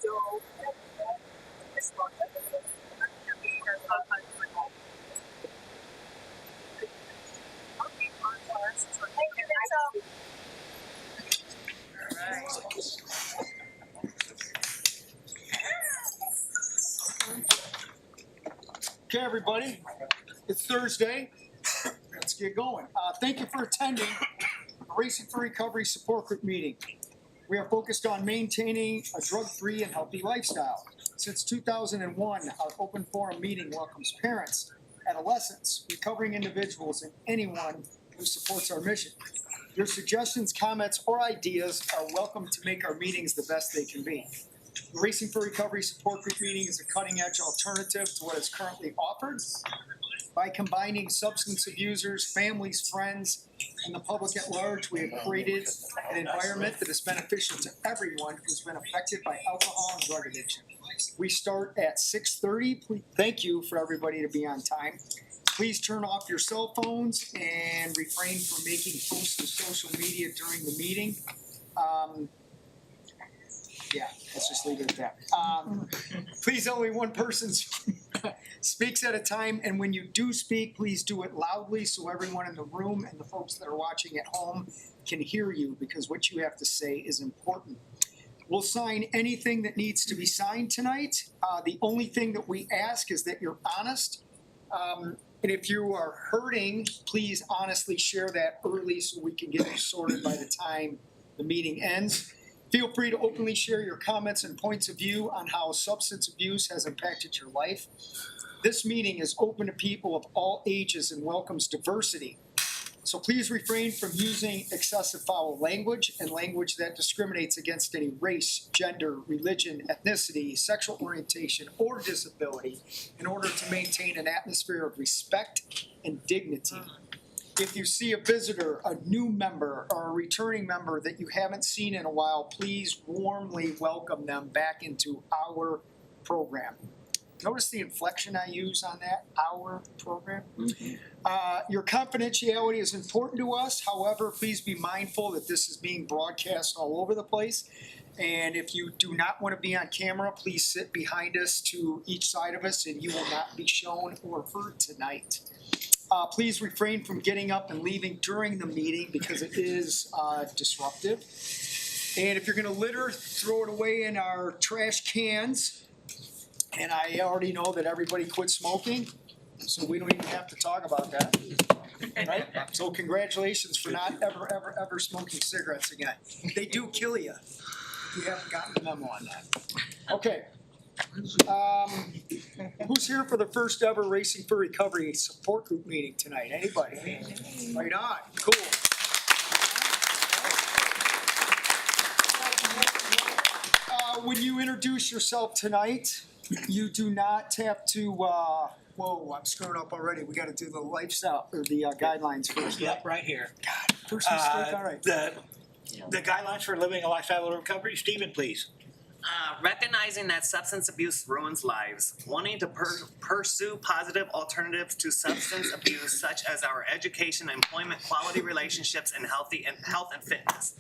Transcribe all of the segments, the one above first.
Okay, everybody, it's Thursday. Let's get going. Thank you for attending the Racing for Recovery Support Group meeting. We are focused on maintaining a drug-free and healthy lifestyle. Since 2001, our open forum meeting welcomes parents, adolescents, recovering individuals, and anyone who supports our mission. Your suggestions, comments, or ideas are welcome to make our meetings the best they can be. The Racing for Recovery Support Group meeting is a cutting-edge alternative to what is currently offered. By combining substance abusers, families, friends, and the public at large, we have created an environment that is beneficial to everyone who's been affected by alcohol and drug addiction. We start at 6:30. Thank you for everybody to be on time. Please turn off your cell phones and refrain from making posts to social media during the meeting. Yeah, let's just leave it at that. Please, only one person speaks at a time, and when you do speak, please do it loudly so everyone in the room and the folks that are watching at home can hear you, because what you have to say is important. We'll sign anything that needs to be signed tonight. The only thing that we ask is that you're honest. And if you are hurting, please honestly share that early so we can get you sorted by the time the meeting ends. Feel free to openly share your comments and points of view on how substance abuse has impacted your life. This meeting is open to people of all ages and welcomes diversity. So please refrain from using excessive foul language and language that discriminates against any race, gender, religion, ethnicity, sexual orientation, or disability in order to maintain an atmosphere of respect and dignity. If you see a visitor, a new member, or a returning member that you haven't seen in a while, please warmly welcome them back into our program. Notice the inflection I use on that, our program. Your confidentiality is important to us. However, please be mindful that this is being broadcast all over the place. And if you do not want to be on camera, please sit behind us to each side of us, and you will not be shown or heard tonight. Please refrain from getting up and leaving during the meeting because it is disruptive. And if you're going to litter, throw it away in our trash cans. And I already know that everybody quit smoking, so we don't even have to talk about that. Right? So congratulations for not ever smoking cigarettes again. They do kill you if you haven't gotten the memo on that. Okay. Who's here for the first ever Racing for Recovery support group meeting tonight? Anybody? Right on. Cool. When you introduce yourself tonight, you do not have to, whoa, I'm screwing up already. We got to do the lifestyle, or the guidelines first. Yep, right here. God, first mistake, all right. The guidelines for living a lifestyle of recovery. Stephen, please. Recognizing that substance abuse ruins lives, wanting to pursue positive alternatives to substance abuse, such as our education, employment, quality relationships, and health and fitness.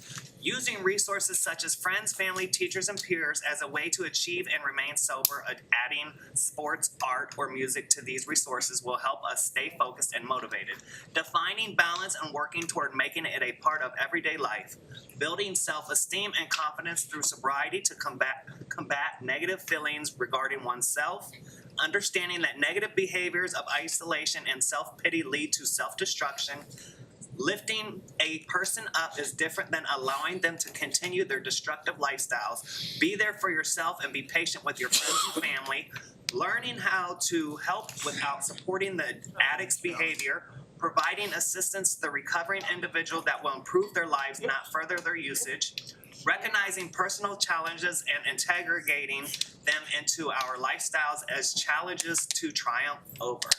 Using resources such as friends, family, teachers, and peers as a way to achieve and remain sober, adding sports, art, or music to these resources will help us stay focused and motivated. Defining balance and working toward making it a part of everyday life. Building self-esteem and confidence through sobriety to combat negative feelings regarding oneself. Understanding that negative behaviors of isolation and self-pity lead to self-destruction. Lifting a person up is different than allowing them to continue their destructive lifestyles. Be there for yourself and be patient with your friends and family. Learning how to help without supporting the addict's behavior. Providing assistance to the recovering individual that will improve their lives, not further their usage. Recognizing personal challenges and integrating them into our lifestyles as challenges to triumph over.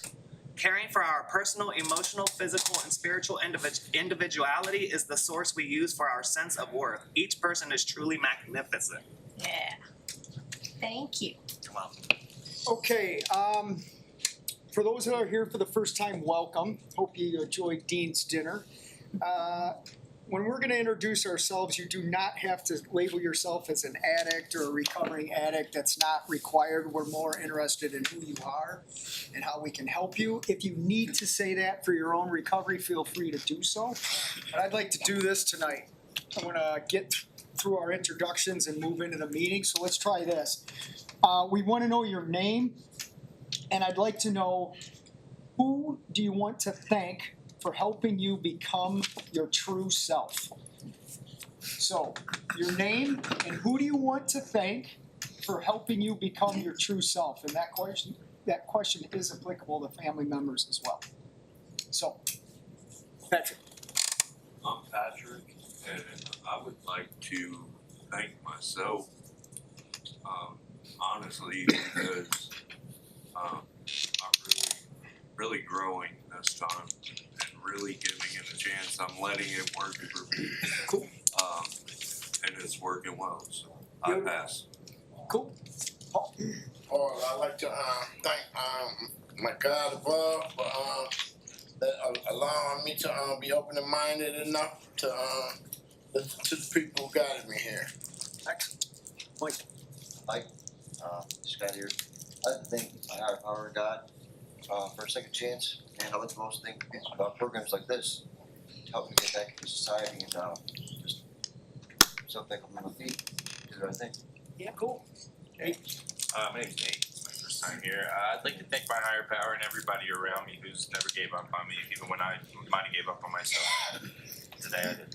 Caring for our personal, emotional, physical, and spiritual individuality is the source we use for our sense of worth. Each person is truly magnificent. Yeah. Thank you. Well, Okay, for those that are here for the first time, welcome. Hope you enjoyed Dean's dinner. when we're gonna introduce ourselves, you do not have to label yourself as an addict or a recovering addict. That's not required. We're more interested in who you are and how we can help you. If you need to say that for your own recovery, feel free to do so. But I'd like to do this tonight. I'm gonna get through our introductions and move into the meeting, so let's try this. We wanna know your name, and I'd like to know, who do you want to thank for helping you become your true self? So, your name and who do you want to thank for helping you become your true self? And that question is applicable to family members as well. So, Patrick. I'm Patrick, and I would like to thank myself, honestly, because I'm really growing this time and really giving it a chance. I'm letting it work for me. Cool. And it's working well, so I pass. Cool. I'd like to thank my God above for allowing me to be open-minded enough to listen to the people who guided me here. Mike. Scott here. I'd like to thank my higher power, God, for a second chance, and I like to most think about programs like this to help me get back into society and just so back on my feet, do the right thing. Yeah, cool. My name's Nate. It's my first time here. I'd like to thank my higher power and everybody around me who's never gave up on me, even when I might have gave up on myself. Today I did.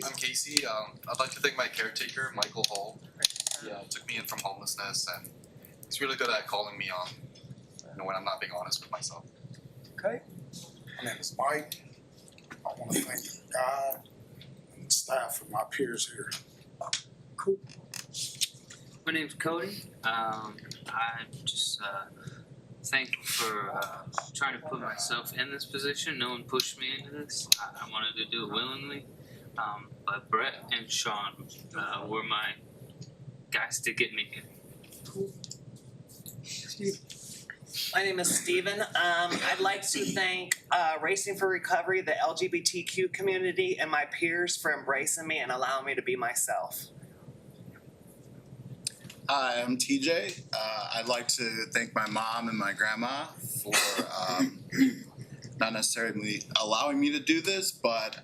I'm Casey. I'd like to thank my caretaker, Michael Hall. He took me in from homelessness, and he's really good at calling me on when I'm not being honest with myself. Okay. My name is Mike. I want to thank God and the staff and my peers here. Cool. My name's Cody. I'm just thankful for trying to put myself in this position. No one pushed me into this. I wanted to do it willingly. But Brett and Sean were my guys to get me here. Cool. Steve. My name is Steven. I'd like to thank Racing for Recovery, the LGBTQ community, and my peers for embracing me and allowing me to be myself. Hi, I'm TJ. I'd like to thank my mom and my grandma for not necessarily allowing me to do this, but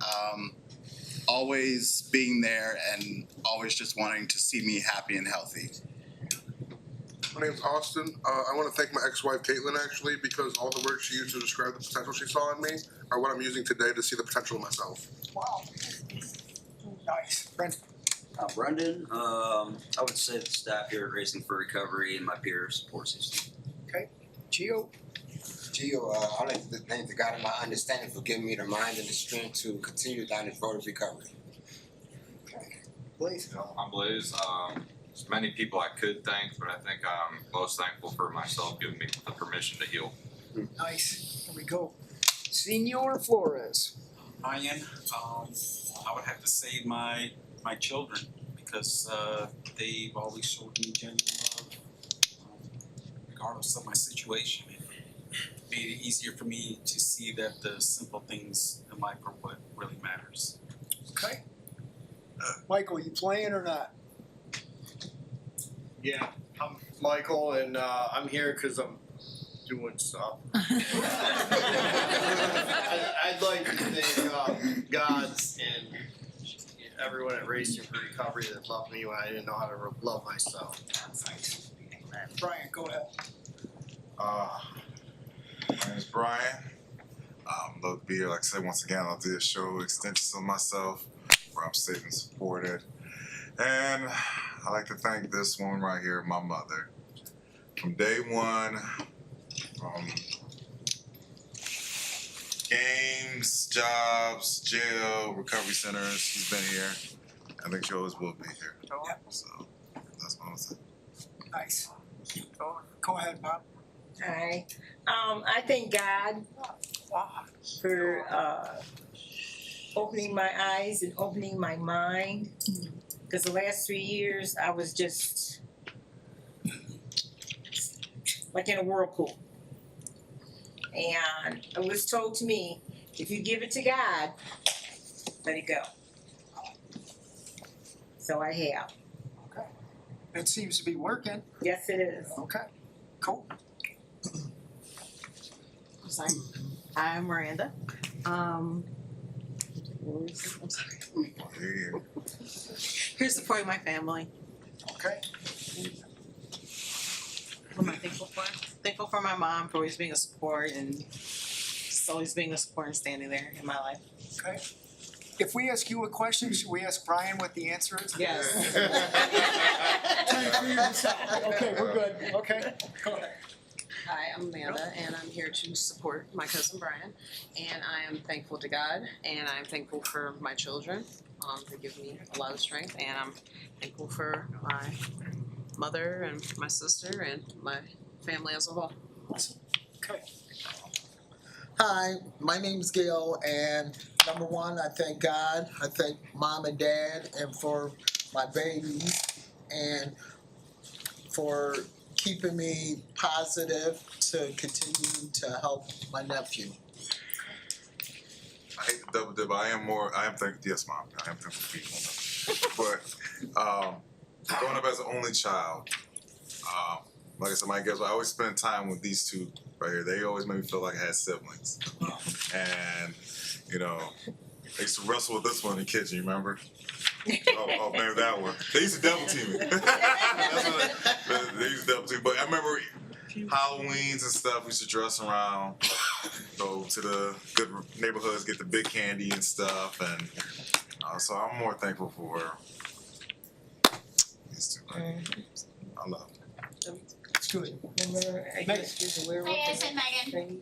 always being there and always just wanting to see me happy and healthy. My name's Austin. I want to thank my ex-wife Caitlin, actually, because all the words she used to describe the potential she saw in me are what I'm using today to see the potential in myself. Wow. Nice. Brent. Brendan, I would say the staff here at Racing for Recovery and my peer support system. Okay. Gio. I'd like to thank the God of my understanding for giving me the mind and the strength to continue down this road of recovery. Okay. Blaze. I'm Blaze. There's many people I could thank, but I think I'm most thankful for myself giving me the permission to heal. Nice. Here we go. Senor Flores. Ryan, I would have to say my children, because they've always showed me genuine love, regardless of my situation. It made it easier for me to see that the simple things in life are what really matters. Okay. Michael, you playing or not? Yeah, I'm Michael, and I'm here because I'm doing stuff. I'd like to thank God and everyone at Racing for Recovery that loved me when I didn't know how to love myself. Brian, go ahead. My name is Brian. Love to be here. Like I said, once again, I'll do a show extensions of myself where I'm safe and supported. And I'd like to thank this woman right here, my mother. From day one, games, jobs, jail, recovery centers, she's been here. I think she always will be here. Yep. So that's what I'm saying. Nice. Go ahead, Bob. Hi. I thank God for opening my eyes and opening my mind. Because the last 3 years, I was just like in a whirlpool. And it was told to me, if you give it to God, let it go. So I have. It seems to be working. Yes, it is. Okay, cool. I'm sorry. I'm Miranda. I'm sorry. Here's supporting my family. Okay. What am I thankful for? Thankful for my mom for always being a support and just always being a support and standing there in my life. Okay. If we ask you a question, should we ask Brian what the answer is? Yes. Trying to figure this out. Okay, we're good. Okay, go ahead. Hi, I'm Amanda, and I'm here to support my cousin Brian. And I am thankful to God, and I'm thankful for my children. They give me a lot of strength, and I'm thankful for my mother and my sister and my family as a whole. Awesome. Okay. Hi, my name's Gail, and number one, I thank God. I thank Mom and Dad, and for my babies, and for keeping me positive to continue to help my nephew. I hate to double dip, I am thankful, yes, Mom, I am thankful for people. But, growing up as an only child, like I said, my guess, I always spend time with these two right here. They always made me feel like I had siblings. And, you know, I used to wrestle with this one in the kitchen, you remember? Oh, maybe that one. They used to double team me. They used to double team me. But I remember Halloweens and stuff, we used to dress around, go to the good neighborhoods, get the big candy and stuff. And so I'm more thankful for these two. Right? I love them. It's good. Hi guys, I'm Megan.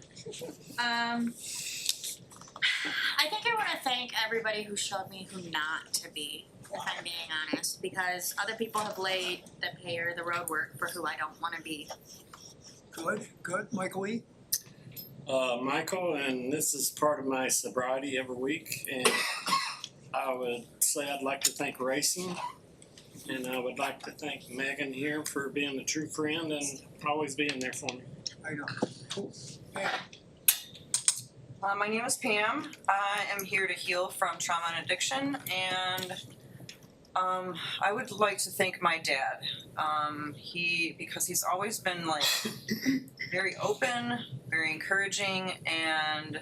I think I want to thank everybody who showed me who not to be, if I'm being honest, because other people have laid the pay or the road work for who I don't want to be. Good, good. Michael E.? Michael, and this is part of my sobriety every week, and I would say I'd like to thank Racing, and I would like to thank Megan here for being a true friend and always being there for me. I know. Cool. My name is Pam. I am here to heal from trauma and addiction, and I would like to thank my dad. Because he's always been like very open, very encouraging, and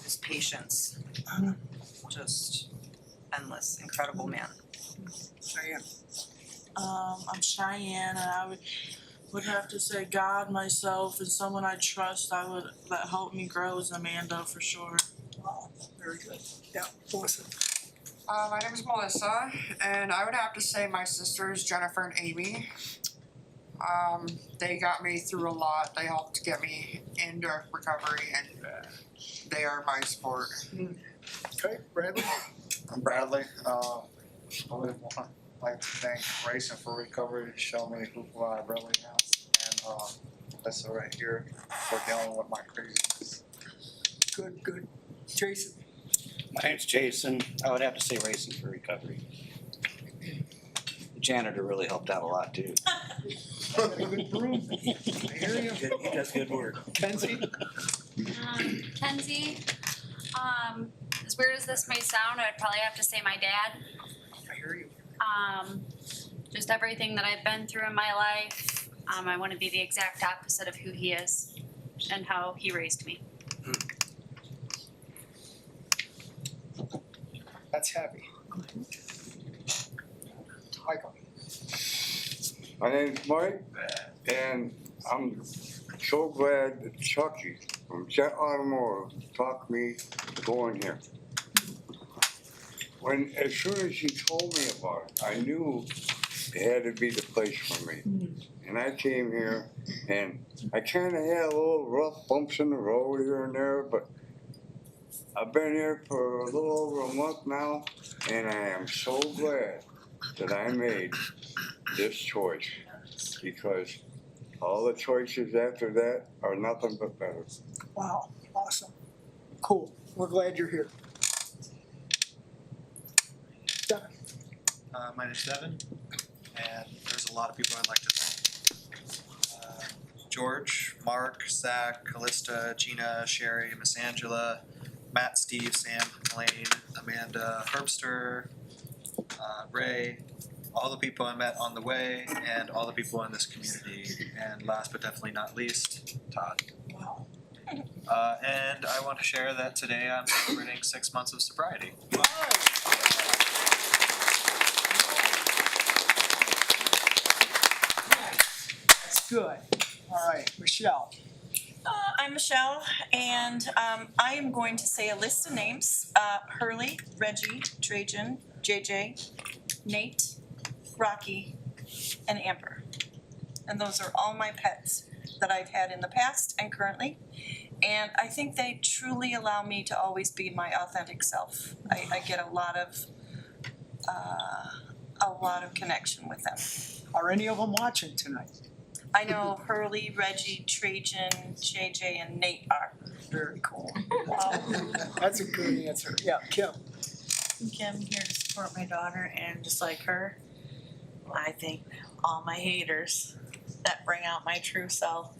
his patience, just endless, incredible man. Cheyenne. I'm Cheyenne, and I would have to say God, myself, and someone I trust that helped me grow is Amanda for sure. Wow, very good. Yeah, Melissa. My name is Melissa, and I would have to say my sisters, Jennifer and Amy. They got me through a lot. They helped get me into recovery, and they are my support. Okay, Bradley? I'm Bradley. I would like to thank Racing for recovery, to show me who I really am, and Lisa right here for dealing with my craziness. Good, good. Jason? My name's Jason. I would have to say Racing for recovery. The janitor really helped out a lot too. Good broom. I hear you. He does good work. Kenzie? Kenzie, as weird as this may sound, I'd probably have to say my dad. I hear you. Just everything that I've been through in my life, I want to be the exact opposite of who he is and how he raised me. That's happy. Michael? My name's Mike, and I'm so glad that Chucky from Jet Automotive talked me to go in here. As soon as he told me about it, I knew it had to be the place for me. And I came here, and I kind of had a little rough bumps in the road here and there, but I've been here for a little over a month now, and I am so glad that I made this choice, because all the choices after that are nothing but better. Wow, awesome. Cool. We're glad you're here. Devin? My name's Devin, and there's a lot of people I'd like to thank. George, Mark, Zach, Callista, Gina, Sherry, Miss Angela, Matt, Steve, Sam, Elaine, Amanda, Herbster, Ray, all the people I met on the way, and all the people in this community. And last but definitely not least, Todd. And I want to share that today I'm celebrating 6 months of sobriety. That's good. All right, Michelle. I'm Michelle, and I am going to say a list of names. Hurley, Reggie, Trajan, JJ, Nate, Rocky, and Amber. And those are all my pets that I've had in the past and currently. And I think they truly allow me to always be my authentic self. I get a lot of connection with them. Are any of them watching tonight? I know Hurley, Reggie, Trajan, JJ, and Nate are. Very cool. That's a good answer. Yeah, Kim. Kim, here to support my daughter, and just like her, I think all my haters that bring out my true self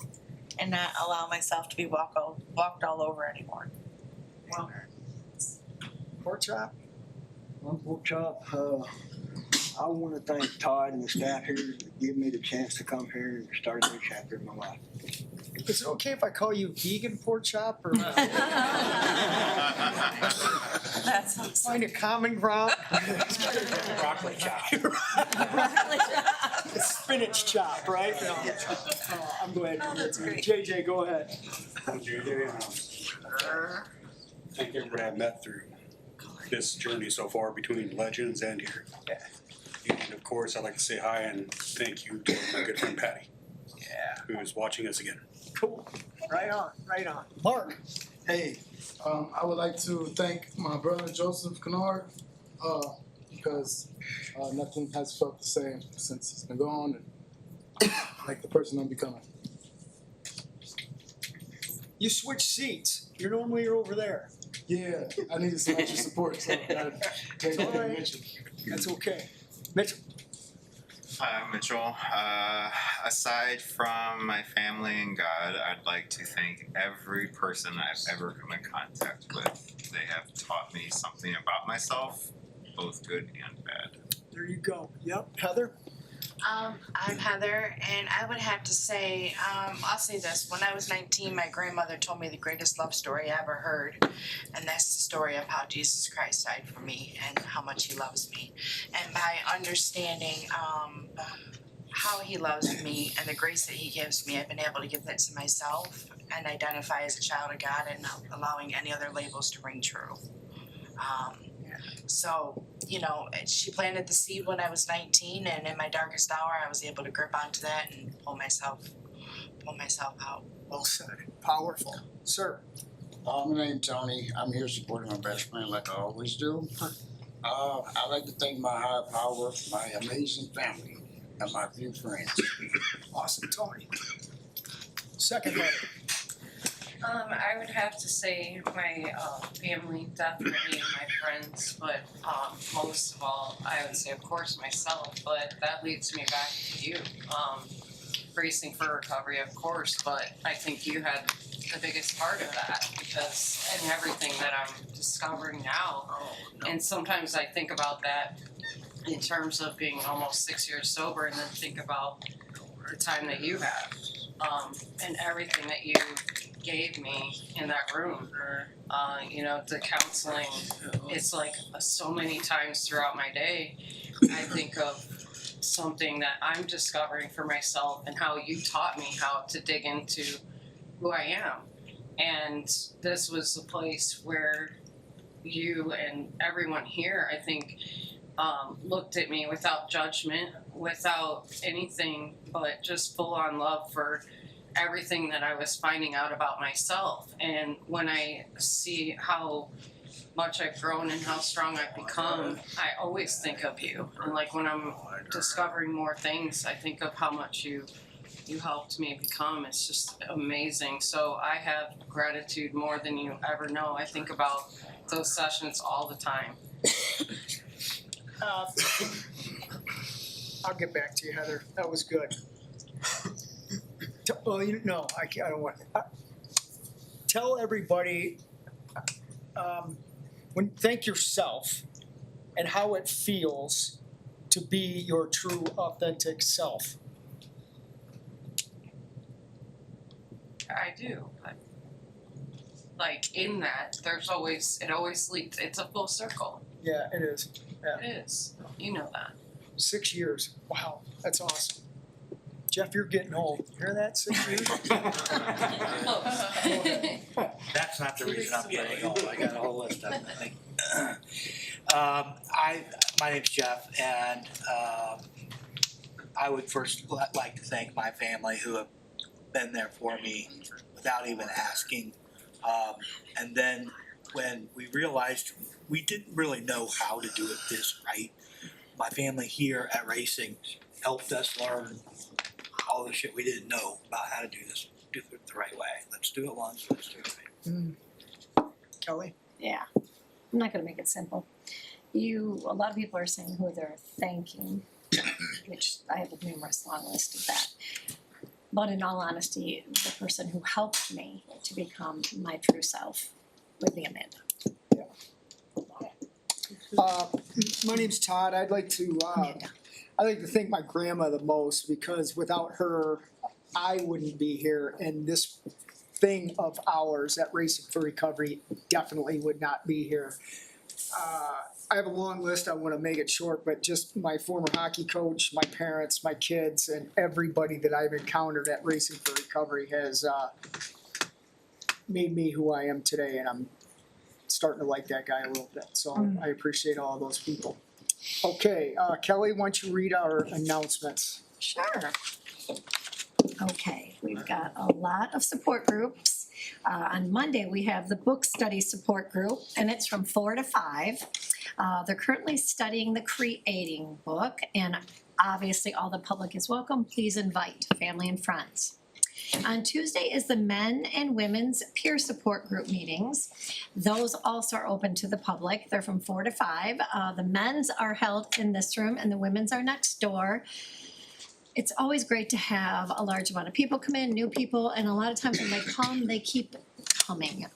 and not allow myself to be walked all over anymore. Well, pork chop. Pork chop. I want to thank Todd and the staff here for giving me the chance to come here and start a new chapter in my life. Is it okay if I call you vegan pork chop or? That's find a common ground. Broccoli chop. Spinach chop, right? No. I'm glad you're here. JJ, go ahead. I'm JJ. Thank everybody I've met through this journey so far between Legends and here. And of course, I'd like to say hi and thank you to my good friend Patty. Who is watching us again. Cool. Right on, right on. Mark. Hey, I would like to thank my brother Joseph Kennard because nothing has felt the same since he's been gone, and like the person I'm becoming. You switched seats. You're normally over there. Yeah, I needed some extra support, so I It's all right. That's okay. Mitchell. Hi, I'm Mitchell. Aside from my family and God, I'd like to thank every person I've ever come in contact with. They have taught me something about myself, both good and bad. There you go. Yep. Heather? I'm Heather, and I would have to say, I'll say this. When I was 19, my grandmother told me the greatest love story I ever heard, and that's the story of how Jesus Christ died for me and how much he loves me. And by understanding how he loves me and the grace that he gives me, I've been able to give that to myself and identify as a child of God and not allowing any other labels to ring true. So, you know, she planted the seed when I was 19, and in my darkest hour, I was able to grip onto that and pull myself out. Well said. Powerful. Sir. My name's Tony. I'm here supporting my best friend like I always do. I'd like to thank my higher power, my amazing family, and my few friends. Awesome, Tony. Second letter. I would have to say my family, definitely, and my friends, but most of all, I would say, of course, myself, but that leads me back to you. Racing for Recovery, of course, but I think you had the biggest part of that because in everything that I'm discovering now, and sometimes I think about that in terms of being almost 6 years sober and then think about the time that you have and everything that you gave me in that room. You know, the counseling, it's like so many times throughout my day, I think of something that I'm discovering for myself and how you taught me how to dig into who I am. And this was a place where you and everyone here, I think, looked at me without judgment, without anything but just full on love for everything that I was finding out about myself. And when I see how much I've grown and how strong I've become, I always think of you. And like when I'm discovering more things, I think of how much you helped me become. It's just amazing. So I have gratitude more than you ever know. I think about those sessions all the time. I'll get back to you, Heather. That was good. Well, I don't want, tell everybody, thank yourself and how it feels to be your true authentic self. I do, but like in that, it always leads, it's a full circle. Yeah, it is. Yeah. It is, you know that. 6 years. Wow, that's awesome. Jeff, you're getting old. You hear that? 6 years? That's not the reason I'm getting old. I got a whole list of them, I think. My name's Jeff, and I would first like to thank my family who have been there for me without even asking. And then when we realized we didn't really know how to do it this right, my family here at Racing helped us learn all the shit we didn't know about how to do this, do it the right way. Let's do it once, let's do it right. Kelly? Yeah, I'm not gonna make it simple. A lot of people are saying who they're thanking, which I have a numerous long list of that. But in all honesty, the person who helped me to become my true self would be Amanda. My name's Todd. I'd like to thank my grandma the most, because without her, I wouldn't be here, and this thing of ours at Racing for Recovery definitely would not be here. I have a long list. I want to make it short, but just my former hockey coach, my parents, my kids, and everybody that I've encountered at Racing for Recovery has made me who I am today, and I'm starting to like that guy a little bit. So I appreciate all of those people. Okay, Kelly, why don't you read our announcements? Sure. Okay, we've got a lot of support groups. On Monday, we have the book study support group, and it's from 4 to 5. They're currently studying the Creating book, and obviously all the public is welcome. Please invite family and friends. On Tuesday is the men and women's peer support group meetings. Those also are open to the public. They're from 4 to 5. The men's are held in this room and the women's are next door. It's always great to have a large amount of people come in, new people, and a lot of times when they come, they keep coming.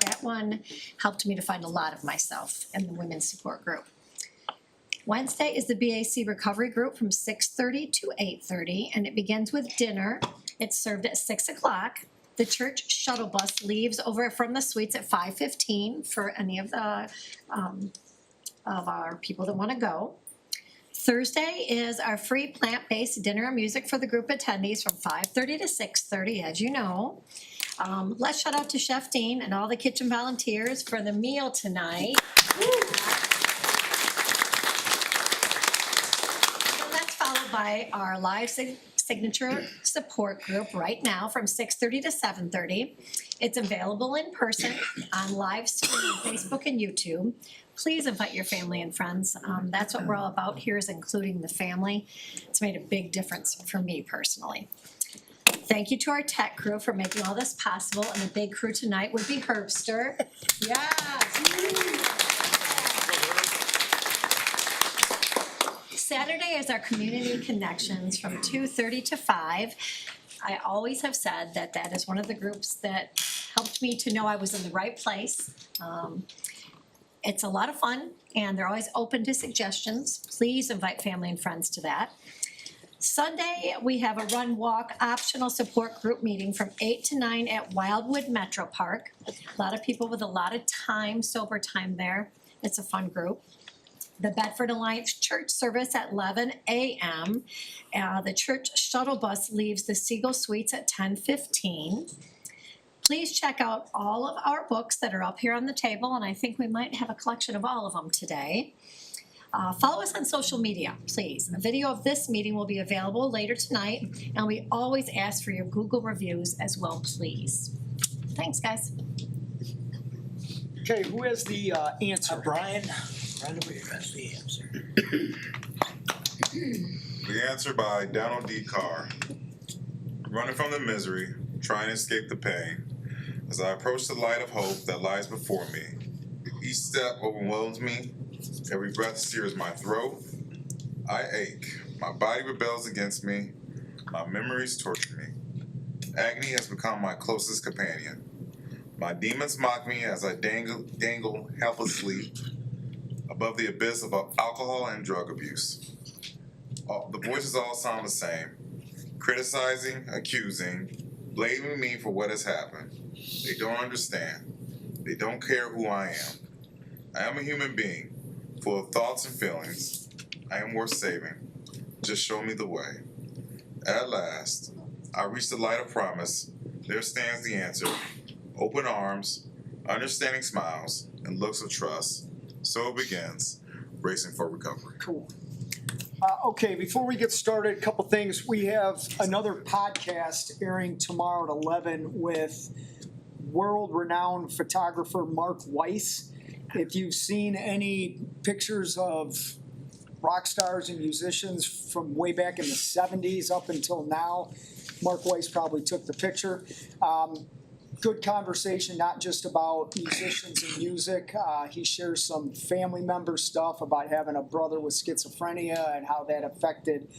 That one helped me to find a lot of myself in the women's support group. Wednesday is the BAC recovery group from 6:30 to 8:30, and it begins with dinner. It's served at 6 o'clock. The church shuttle bus leaves over from the suites at 5:15 for any of the of our people that want to go. Thursday is our free plant-based dinner and music for the group attendees from 5:30 to 6:30, as you know. Let's shout out to Chef Dean and all the kitchen volunteers for the meal tonight. And that's followed by our live signature support group right now from 6:30 to 7:30. It's available in person, on live stream on Facebook and YouTube. Please invite your family and friends. That's what we're all about here, is including the family. It's made a big difference for me personally. Thank you to our tech crew for making all this possible, and the big crew tonight would be Herbster. Yes. Saturday is our community connections from 2:30 to 5. I always have said that that is one of the groups that helped me to know I was in the right place. It's a lot of fun, and they're always open to suggestions. Please invite family and friends to that. Sunday, we have a run walk optional support group meeting from 8 to 9 at Wildwood Metro Park. A lot of people with a lot of time, sober time there. It's a fun group. The Bedford Alliance Church service at 11 a.m. The church shuttle bus leaves the Siegel Suites at 10:15. Please check out all of our books that are up here on the table, and I think we might have a collection of all of them today. Follow us on social media, please. A video of this meeting will be available later tonight, and we always ask for your Google reviews as well, please. Thanks, guys. Okay, who has the answer? Brian, right over here has the answer. The answer by Donald D. Carr. Running from the misery, trying to escape the pain. As I approach the light of hope that lies before me, each step overwhelms me, every breath sears my throat. I ache, my body rebels against me, my memories torture me. Agony has become my closest companion. My demons mock me as I dangle helplessly above the abyss of alcohol and drug abuse. The voices all sound the same, criticizing, accusing, blaming me for what has happened. They don't understand. They don't care who I am. I am a human being, full of thoughts and feelings. I am worth saving. Just show me the way. At last, I reach the light of promise. There stands the answer. Open arms, understanding smiles, and looks of trust. So it begins, racing for recovery. Cool. Okay, before we get started, a couple things. We have another podcast airing tomorrow at 11 with world-renowned photographer Mark Weiss. If you've seen any pictures of rock stars and musicians from way back in the 70s up until now, Mark Weiss probably took the picture. Good conversation, not just about musicians and music. He shares some family member stuff about having a brother with schizophrenia and how that affected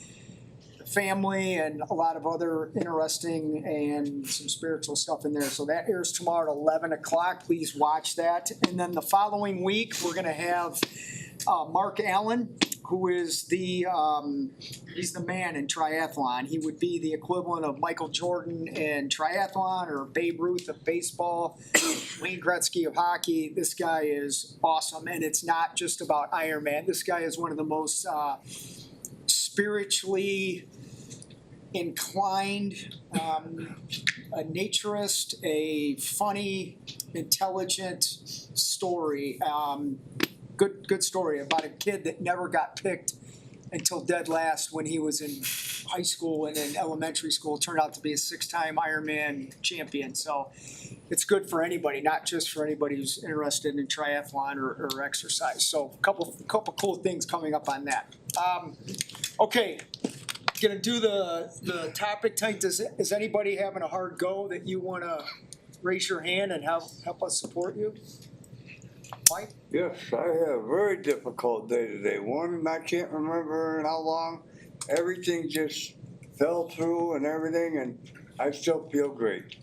the family, and a lot of other interesting and some spiritual stuff in there. So that airs tomorrow at 11 o'clock. Please watch that. And then the following week, we're going to have Mark Allen, who is he's the man in triathlon. He would be the equivalent of Michael Jordan in triathlon, or Babe Ruth of baseball, Wayne Gretzky of hockey. This guy is awesome, and it's not just about Ironman. This guy is one of the most spiritually inclined, a naturist, a funny, intelligent story. Good story about a kid that never got picked until dead last when he was in high school and in elementary school. Turned out to be a 6-time Ironman champion. So it's good for anybody, not just for anybody who's interested in triathlon or exercise. So a couple cool things coming up on that. Okay, gonna do the topic tank. Is anybody having a hard go that you want to raise your hand and help us support you? Mike? Yes, I had a very difficult day today. One, I can't remember in how long. Everything just fell through and everything, and I still feel great.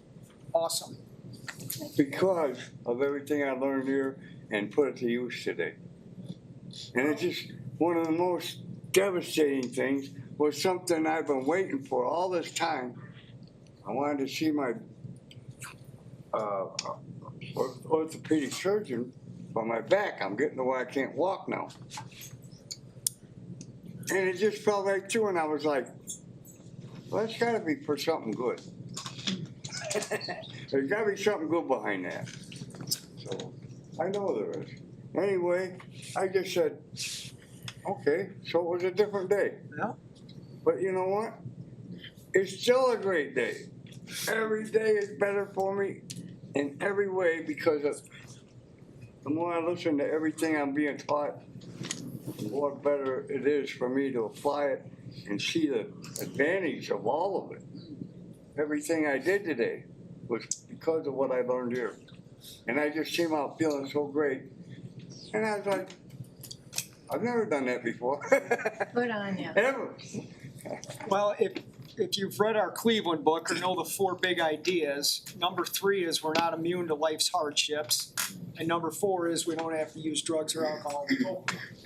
Awesome. Because of everything I learned here and put it to use today. And it's just one of the most devastating things was something I've been waiting for all this time. I wanted to see my orthopedic surgeon for my back. I'm getting to where I can't walk now. And it just felt right through, and I was like, well, it's gotta be for something good. There's gotta be something good behind that. So, I know there is. Anyway, I just said, okay, so it was a different day. Yeah. But you know what? It's still a great day. Every day is better for me in every way, because of the more I listen to everything I'm being taught, the more better it is for me to apply it and see the advantage of all of it. Everything I did today was because of what I learned here. And I just came out feeling so great. And I was like, I've never done that before. Good on you. Ever. Well, if you've read our Cleveland book or know the 4 big ideas, number 3 is we're not immune to life's hardships. And number 4 is we don't have to use drugs or alcohol.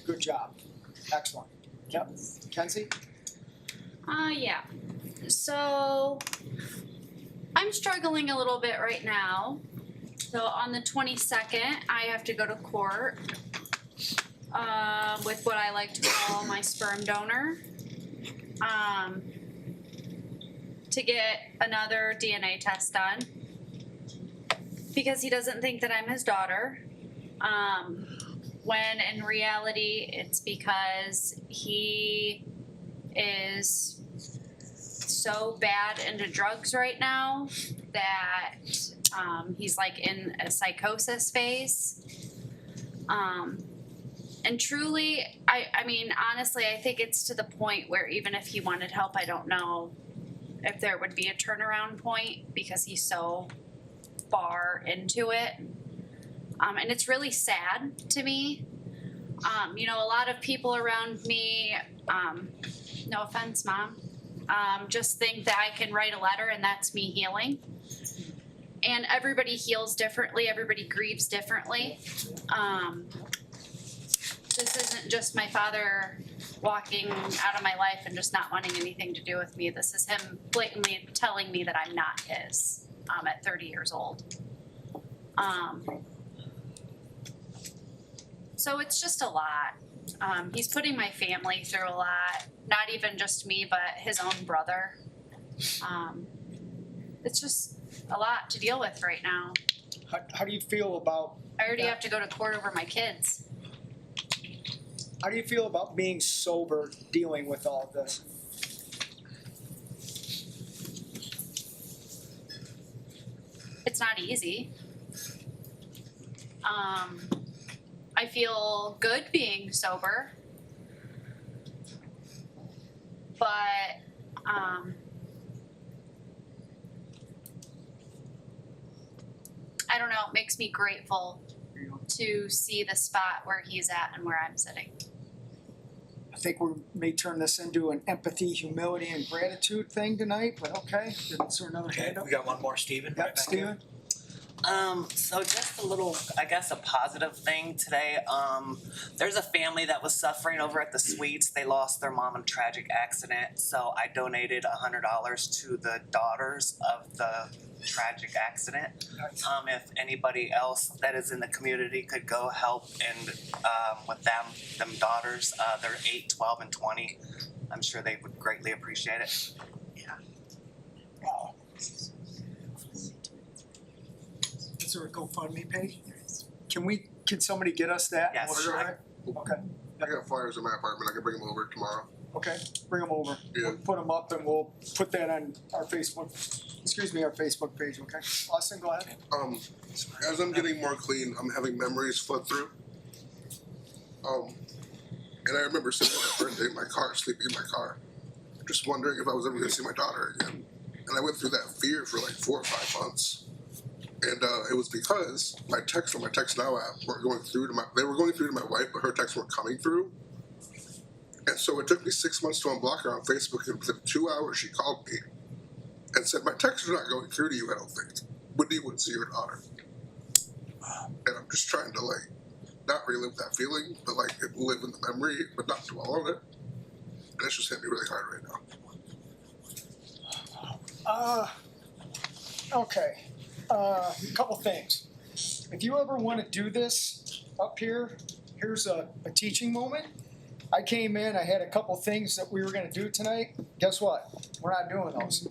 Good job. Excellent. Yep. Kenzie? Yeah. So I'm struggling a little bit right now. So on the 22nd, I have to go to court with what I like to call my sperm donor to get another DNA test done, because he doesn't think that I'm his daughter, when in reality it's because he is so bad into drugs right now that he's like in a psychosis phase. And truly, I mean, honestly, I think it's to the point where even if he wanted help, I don't know if there would be a turnaround point, because he's so far into it. And it's really sad to me. You know, a lot of people around me, no offense, Mom, just think that I can write a letter and that's me healing. And everybody heals differently, everybody grieves differently. This isn't just my father walking out of my life and just not wanting anything to do with me. This is him blatantly telling me that I'm not his at 30 years old. So it's just a lot. He's putting my family through a lot, not even just me, but his own brother. It's just a lot to deal with right now. How do you feel about? I already have to go to court over my kids. How do you feel about being sober, dealing with all of this? It's not easy. I feel good being sober, but I don't know, it makes me grateful to see the spot where he's at and where I'm sitting. I think we may turn this into an empathy, humility, and gratitude thing tonight, but okay. Is there another hand up? We got one more, Stephen. Yep, Stephen. So just a little, I guess, a positive thing today. There's a family that was suffering over at the Suites. They lost their mom in a tragic accident. So I donated $100 to the daughters of the tragic accident. If anybody else that is in the community could go help and with them daughters, they're 8, 12, and 20. I'm sure they would greatly appreciate it. Yeah. Wow. Is there a GoFundMe page? Can somebody get us that? Yes. Okay. I got flyers in my apartment. I can bring them over tomorrow. Okay, bring them over. Yeah. We'll put them up and we'll put that on our Facebook page, okay? Austin, go ahead. As I'm getting more clean, I'm having memories flood through. And I remember sitting on my birthday in my car, sleeping in my car, just wondering if I was ever gonna see my daughter again. And I went through that fear for like 4 or 5 months. And it was because my texts on my Text Now app weren't going through to they were going through to my wife, but her texts weren't coming through. And so it took me 6 months to unblock her on Facebook, and within 2 hours she called me and said, my texts are not going through to you, I don't think. Wendy wouldn't see your daughter. And I'm just trying to like, not relive that feeling, but like live in the memory, but not dwell on it. And it's just hit me really hard right now. Okay, a couple things. If you ever wanna do this up here, here's a teaching moment. I came in, I had a couple things that we were gonna do tonight. Guess what? We're not doing those.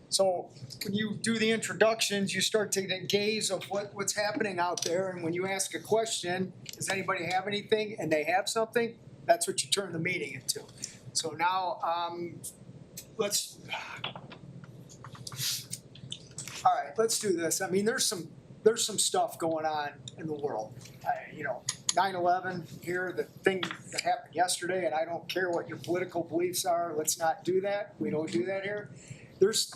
So when you do the introductions, you start to get a gaze of what's happening out there. And when you ask a question, does anybody have anything? And they have something, that's what you turn the meeting into. So now, let's do this. I mean, there's some stuff going on in the world. 9/11 here, the thing that happened yesterday, and I don't care what your political beliefs are, let's not do that. We don't do that here. There's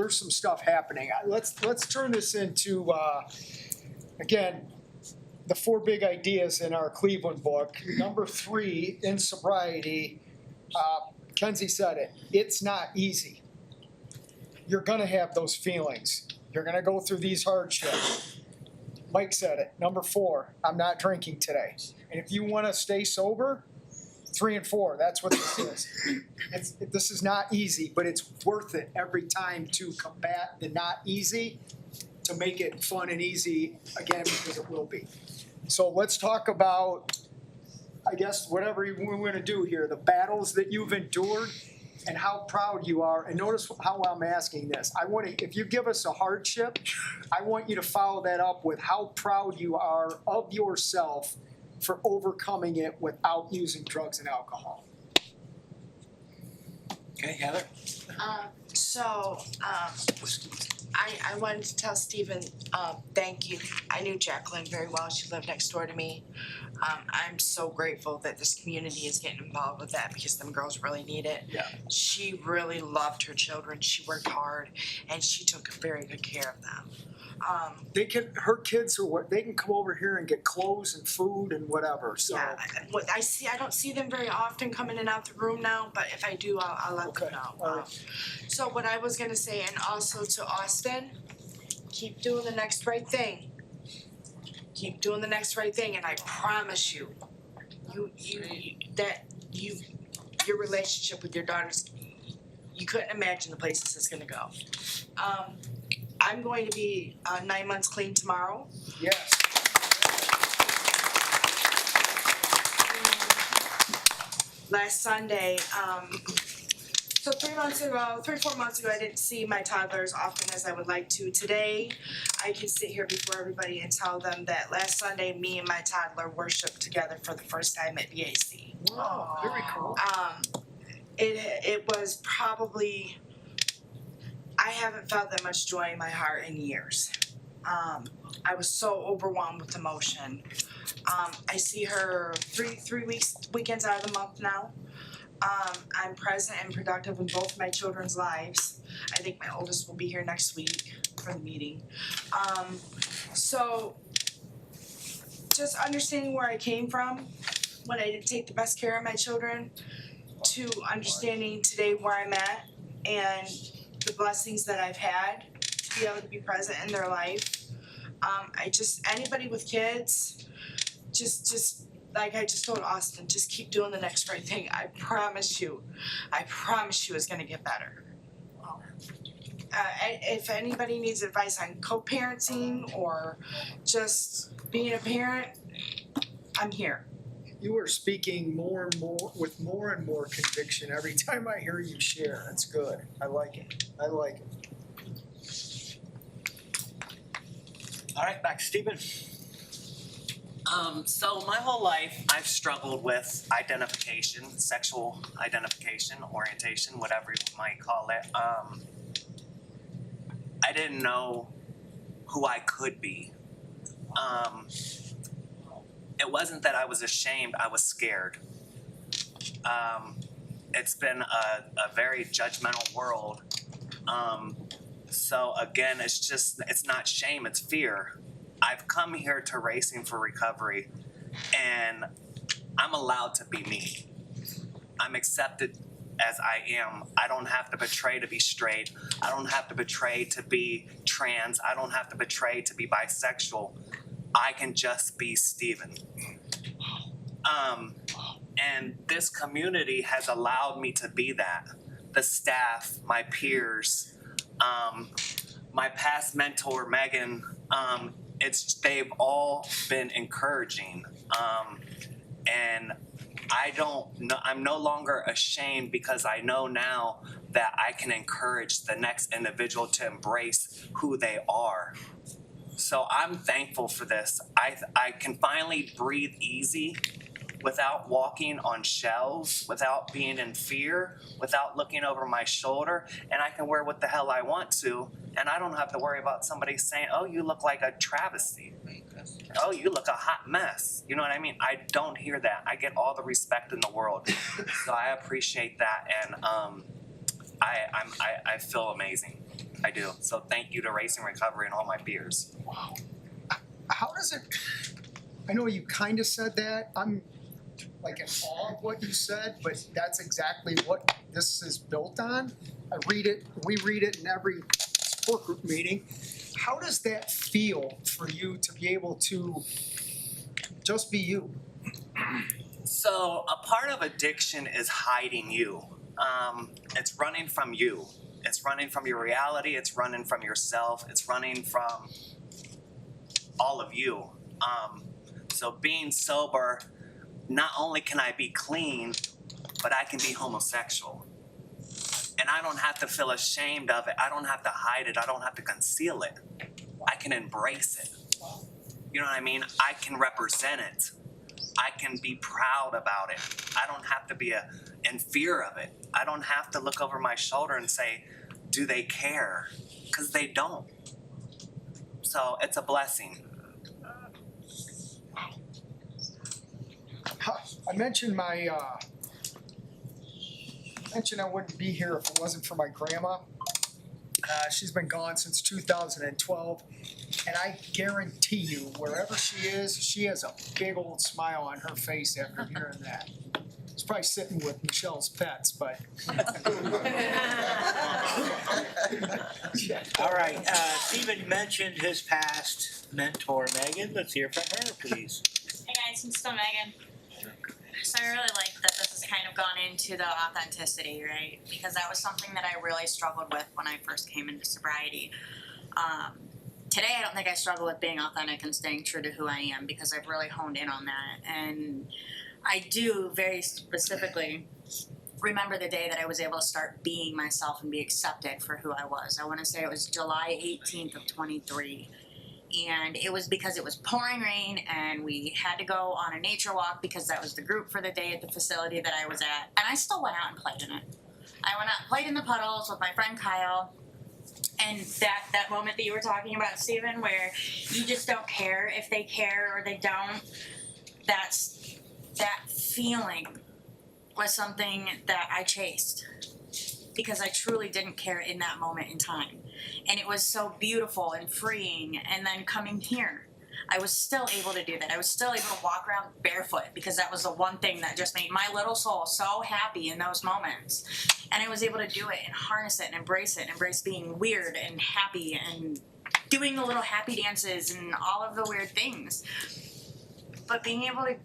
some stuff happening. Let's turn this into, again, the 4 big ideas in our Cleveland book. Number 3, in sobriety, Kenzie said it, it's not easy. You're gonna have those feelings. You're gonna go through these hardships. Mike said it. Number 4, I'm not drinking today. And if you wanna stay sober, 3 and 4, that's what this is. This is not easy, but it's worth it every time to combat the not easy, to make it fun and easy again, because it will be. So let's talk about, I guess, whatever we're gonna do here, the battles that you've endured and how proud you are. And notice how I'm asking this. If you give us a hardship, I want you to follow that up with how proud you are of yourself for overcoming it without using drugs and alcohol. Okay, Heather? I wanted to tell Stephen, thank you. I knew Jacqueline very well. She lived next door to me. I'm so grateful that this community is getting involved with that because them girls really need it. Yeah. She really loved her children. She worked hard and she took very good care of them. Her kids are what, they can come over here and get clothes and food and whatever, so. Yeah, what I don't see them very often coming in and out the room now, but if I do, I'll let them know. So what I was gonna say, and also to Austin, keep doing the next right thing. Keep doing the next right thing, and I promise you, your relationship with your daughters, you couldn't imagine the places it's gonna go. I'm going to be 9 months clean tomorrow. Yes. Last Sunday, so 4 months ago, I didn't see my toddler as often as I would like to. Today, I can sit here before everybody and tell them that last Sunday, me and my toddler worshiped together for the first time at BAC. Wow, very cool. It was probably, I haven't felt that much joy in my heart in years. I was so overwhelmed with emotion. I see her three weekends out of the month now. I'm present and productive in both my children's lives. I think my oldest will be here next week for the meeting. So just understanding where I came from when I didn't take the best care of my children, to understanding today where I'm at and the blessings that I've had to be able to be present in their life. Anybody with kids, just like I just told Austin, just keep doing the next right thing. I promise you it's gonna get better. If anybody needs advice on co-parenting or just being a parent, I'm here. You are speaking more and more, with more and more conviction every time I hear you share. That's good. I like it. All right, back to Stephen. So my whole life, I've struggled with identification, sexual identification, orientation, whatever you might call it. I didn't know who I could be. It wasn't that I was ashamed, I was scared. It's been a very judgmental world. So again, it's not shame, it's fear. I've come here to Racing for Recovery, and I'm allowed to be me. I'm accepted as I am. I don't have to betray to be straight. I don't have to betray to be trans. I don't have to betray to be bisexual. I can just be Stephen. And this community has allowed me to be that. The staff, my peers, my past mentor, Megan, they've all been encouraging. And I'm no longer ashamed, because I know now that I can encourage the next individual to embrace who they are. So I'm thankful for this. I can finally breathe easy without walking on shelves, without being in fear, without looking over my shoulder, and I can wear what the hell I want to, and I don't have to worry about somebody saying, oh, you look like a travesty. Oh, you look a hot mess. You know what I mean? I don't hear that. I get all the respect in the world. So I appreciate that, and I feel amazing. I do. So thank you to Racing Recovery and all my peers. Wow. How does it, I know you kind of said that. I'm like in awe of what you said, but that's exactly what this is built on. We read it in every support group meeting. How does that feel for you to be able to just be you? So a part of addiction is hiding you. It's running from you. It's running from your reality. It's running from yourself. It's running from all of you. So being sober, not only can I be clean, but I can be homosexual. And I don't have to feel ashamed of it. I don't have to hide it. I don't have to conceal it. I can embrace it. You know what I mean? I can represent it. I can be proud about it. I don't have to be in fear of it. I don't have to look over my shoulder and say, do they care? Because they don't. So it's a blessing. I mentioned I wouldn't be here if it wasn't for my grandma. She's been gone since 2012. And I guarantee you, wherever she is, she has a big old smile on her face after hearing that. It's probably sitting with Michelle's pets, but. All right, Stephen mentioned his past mentor, Megan. Let's hear from her, please. Hey guys, I'm still Megan. So I really like that this has kind of gone into the authenticity, right? Because that was something that I really struggled with when I first came into sobriety. Today I don't think I struggle with being authentic and staying true to who I am because I've really honed in on that. And I do very specifically remember the day that I was able to start being myself and be accepted for who I was. I want to say it was July 18th of 23. And it was because it was pouring rain and we had to go on a nature walk because that was the group for the day at the facility that I was at. And I still went out and played in it. I went out and played in the puddles with my friend Kyle. And that moment that you were talking about, Stephen, where you just don't care if they care or they don't, that feeling was something that I chased because I truly didn't care in that moment in time. And it was so beautiful and freeing. And then coming here, I was still able to do that. I was still able to walk around barefoot because that was the one thing that just made my little soul so happy in those moments. And I was able to do it and harness it and embrace being weird and happy and doing the little happy dances and all of the weird things. But being able to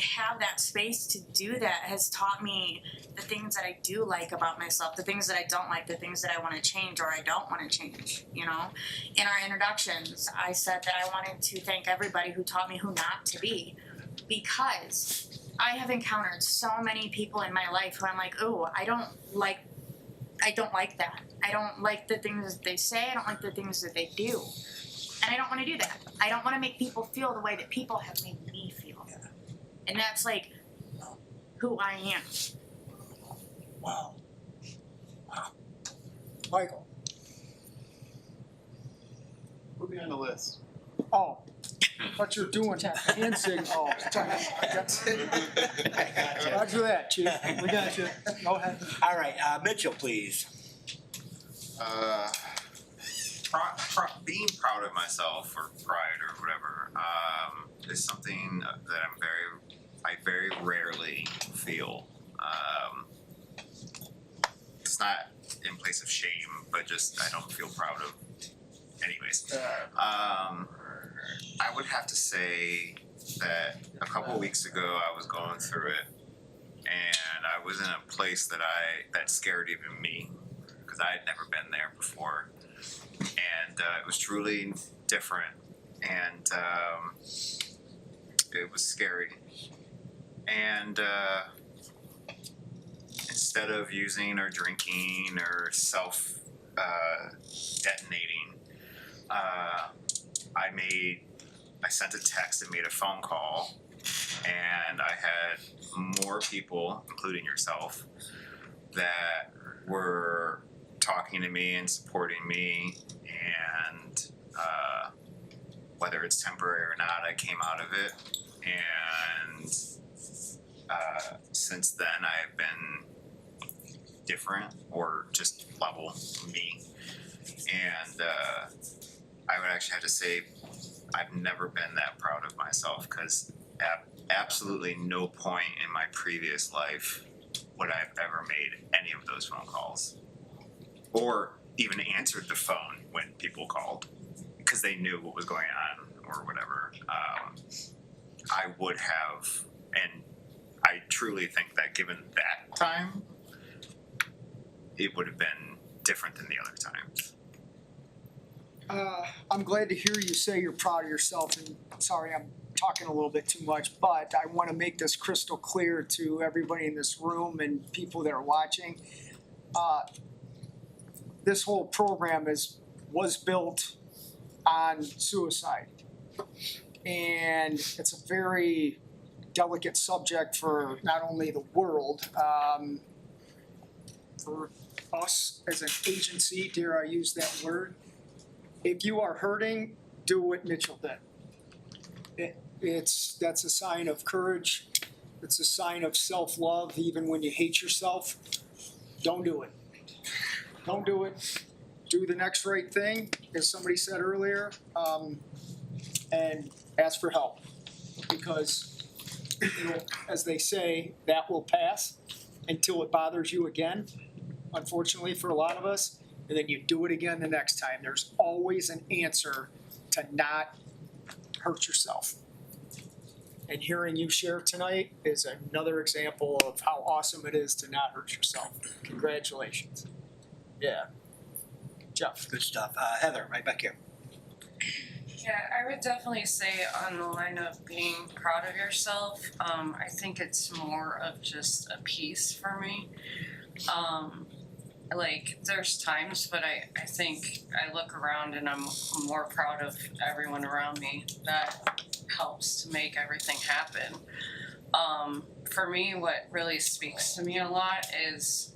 have that space to do that has taught me the things that I do like about myself, the things that I don't like, the things that I want to change or I don't want to change, you know? In our introductions, I said that I wanted to thank everybody who taught me who not to be because I have encountered so many people in my life who I'm like, ooh, I don't like that. I don't like the things that they say. I don't like the things that they do. And I don't want to do that. I don't want to make people feel the way that people have made me feel. And that's like who I am. Wow. Michael. Put me on the list. Oh, I thought you were doing hand signal. Oh, sorry. Roger that, Chief. We got you. Go ahead. All right, Mitchell, please. Being proud of myself or pride or whatever is something that I very rarely feel. It's not in place of shame, but just I don't feel proud of. Anyways, I would have to say that a couple of weeks ago I was going through it, and I was in a place that scared even me because I had never been there before, and it was truly different, and it was scary, and instead of using or drinking or self detonating, I sent a text and made a phone call, and I had more people, including yourself, that were talking to me and supporting me, and whether it's temporary or not, I came out of it, and since then I've been different or just level me, and I would actually have to say I've never been that proud of myself because at absolutely no point in my previous life would I have ever made any of those phone calls or even answered the phone when people called because they knew what was going on or whatever. I would have, and I truly think that given that time, it would have been different than the other times. I'm glad to hear you say you're proud of yourself, and sorry I'm talking a little bit too much, but I want to make this crystal clear to everybody in this room and people that are watching. This whole program was built on suicide, and it's a very delicate subject for not only the world, for us as an agency, dare I use that word. If you are hurting, do what Mitchell did. That's a sign of courage. It's a sign of self-love, even when you hate yourself. Don't do it. Don't do it. do the next right thing, as somebody said earlier, and ask for help. Because, you know, as they say, that will pass until it bothers you again, unfortunately for a lot of us, and then you do it again the next time. There's always an answer to not hurt yourself. And hearing you share tonight is another example of how awesome it is to not hurt yourself. Congratulations. Yeah. Jeff. Good stuff. Heather, right back here. Yeah, I would definitely say on the line of being proud of yourself, I think it's more of just a piece for me. Like, there's times, but I think I look around and I'm more proud of everyone around me that helps to make everything happen. For me, what really speaks to me a lot is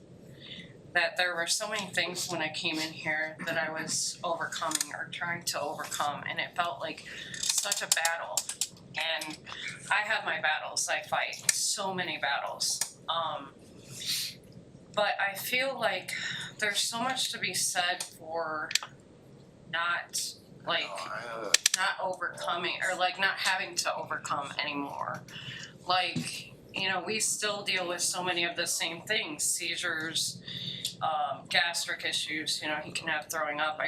that there were so many things when I came in here that I was overcoming or trying to overcome, and it felt like such a battle. And I have my battles, I fight so many battles. But I feel like there's so much to be said for not overcoming, or like not having to overcome anymore. Like, you know, we still deal with so many of the same things, seizures, gastric issues, you know, he can have throwing up,